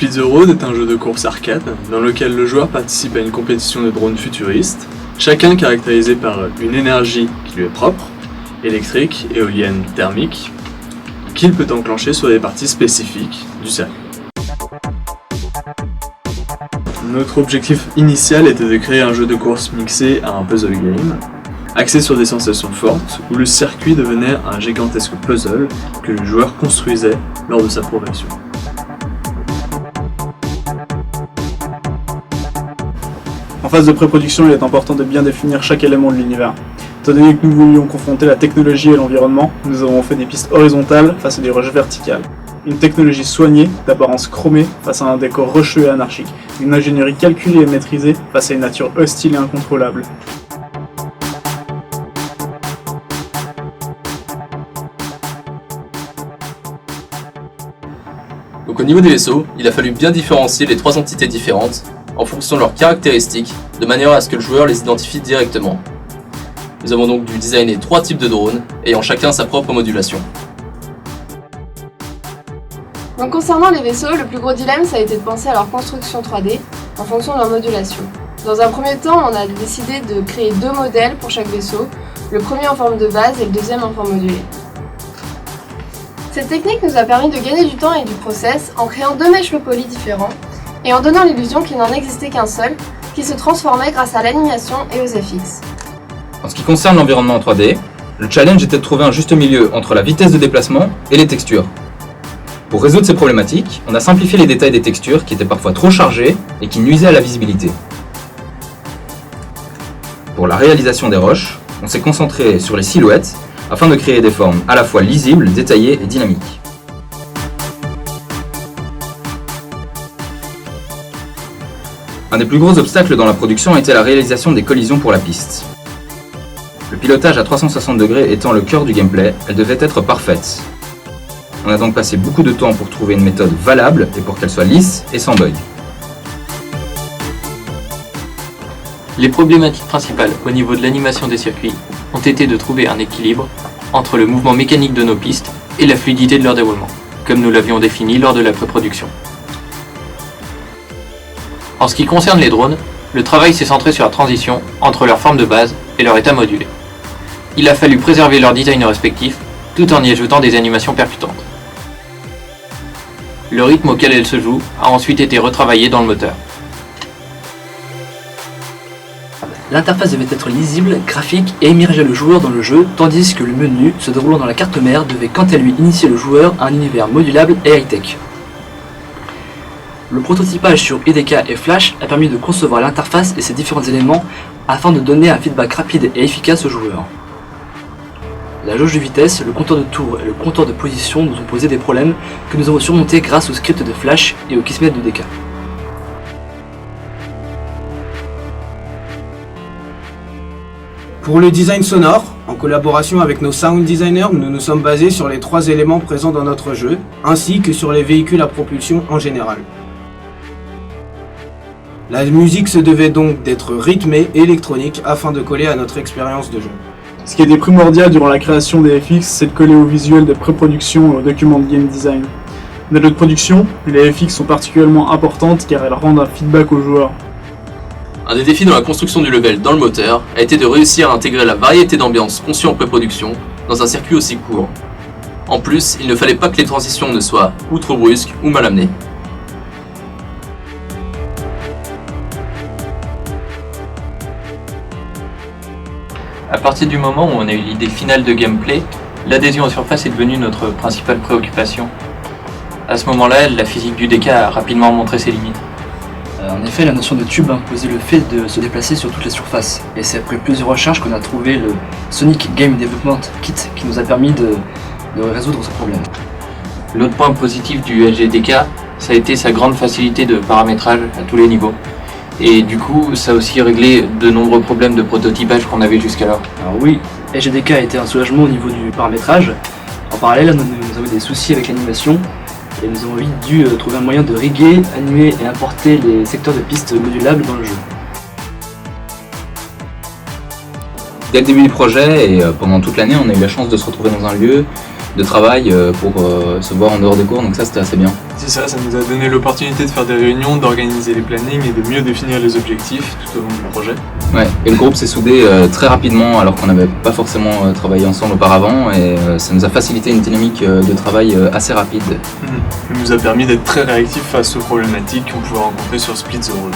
Speed the Road est un jeu de course arcade dans lequel le joueur participe à une compétition de drones futuristes, chacun caractérisé par une énergie qui lui est propre, électrique, éolienne, thermique, qu'il peut enclencher sur des parties spécifiques du circuit. Notre objectif initial était de créer un jeu de course mixé à un puzzle game, axé sur des sensations fortes, où le circuit devenait un gigantesque puzzle que le joueur construisait lors de sa progression. En phase de pré-production, il est important de bien définir chaque élément de l'univers. Étant donné que nous voulions confronter la technologie et l'environnement, nous avons fait des pistes horizontales face à des roches verticales. Une technologie soignée, d'apparence chromée, face à un décor rocheux et anarchique. Une ingénierie calculée et maîtrisée face à une nature hostile et incontrôlable. Donc au niveau des vaisseaux, il a fallu bien différencier les trois entités différentes en fonction de leurs caractéristiques, de manière à ce que le joueur les identifie directement. Nous avons donc dû designer trois types de drones, ayant chacun sa propre modulation. Donc concernant les vaisseaux, le plus gros dilemme ça a été de penser à leur construction 3D en fonction de leur modulation. Dans un premier temps, on a décidé de créer deux modèles pour chaque vaisseau, le premier en forme de base et le deuxième en forme modulée. Cette technique nous a permis de gagner du temps et du process en créant deux mèches poly différents et en donnant l'illusion qu'il n'en existait qu'un seul, qui se transformait grâce à l'animation et aux FX. En ce qui concerne l'environnement en 3D, le challenge était de trouver un juste milieu entre la vitesse de déplacement et les textures. Pour résoudre ces problématiques, on a simplifié les détails des textures qui étaient parfois trop chargés et qui nuisaient à la visibilité. Pour la réalisation des roches, on s'est concentré sur les silhouettes afin de créer des formes à la fois lisibles, détaillées et dynamiques. Un des plus gros obstacles dans la production était la réalisation des collisions pour la piste. Le pilotage à 360 degrés étant le cœur du gameplay, elle devait être parfaite. On a donc passé beaucoup de temps pour trouver une méthode valable et pour qu'elle soit lisse et sans bug. Les problématiques principales au niveau de l'animation des circuits ont été de trouver un équilibre entre le mouvement mécanique de nos pistes et la fluidité de leur déroulement, comme nous l'avions défini lors de la pré-production. En ce qui concerne les drones, le travail s'est centré sur la transition entre leur forme de base et leur état modulé. Il a fallu préserver leur design respectif tout en y ajoutant des animations percutantes. Le rythme auquel elles se jouent a ensuite été retravaillé dans le moteur. L'interface devait être lisible, graphique et immerger le joueur dans le jeu, tandis que le menu, se déroulant dans la carte mère, devait quant à lui initier le joueur à un univers modulable et high-tech. Le prototypage sur IDK et Flash a permis de concevoir l'interface et ses différents éléments afin de donner un feedback rapide et efficace au joueur. La jauge de vitesse, le compteur de tour et le compteur de position nous ont posé des problèmes que nous avons surmontés grâce au script de Flash et au Kismet de DK. Pour le design sonore, en collaboration avec nos sound designers, nous nous sommes basés sur les trois éléments présents dans notre jeu, ainsi que sur les véhicules à propulsion en général. La musique se devait donc d'être rythmée et électronique afin de coller à notre expérience de jeu. Ce qui était primordial durant la création des FX, c'est de coller au visuel de pré-production et aux documents de game design. Dans notre production, les FX sont particulièrement importantes car elles rendent un feedback aux joueurs. Un des défis dans la construction du level dans le moteur a été de réussir à intégrer la variété d'ambiances conçues en pré-production dans un circuit aussi court. En plus, il ne fallait pas que les transitions ne soient ou trop brusques ou mal amenées. À partir du moment où on a eu l'idée finale de gameplay, l'adhésion aux surfaces est devenue notre principale préoccupation. À ce moment-là, la physique du DK a rapidement montré ses limites. En effet, la notion de tube imposait le fait de se déplacer sur toutes les surfaces, et c'est après plusieurs recherches qu'on a trouvé le Sonic Game Development Kit qui nous a permis de résoudre ce problème. L'autre point positif du LGDK, ça a été sa grande facilité de paramétrage à tous les niveaux. Et du coup, ça a aussi réglé de nombreux problèmes de prototypage qu'on avait jusqu'alors. Alors oui, LGDK a été un soulagement au niveau du paramétrage. En parallèle, nous avons des soucis avec l'animation, et nous avons vite dû trouver un moyen de riguer, animer et importer les secteurs de pistes modulables dans le jeu. Dès le début du projet et pendant toute l'année, on a eu la chance de se retrouver dans un lieu de travail pour se voir en dehors des cours, donc ça c'était assez bien. C'est ça, ça nous a donné l'opportunité de faire des réunions, d'organiser les plannings et de mieux définir les objectifs tout au long du projet. Ouais, et le groupe s'est soudé très rapidement alors qu'on n'avait pas forcément travaillé ensemble auparavant et ça nous a facilité une dynamique de travail assez rapide. Ça nous a permis d'être très réactifs face aux problématiques qu'on pouvait rencontrer sur Split the Road.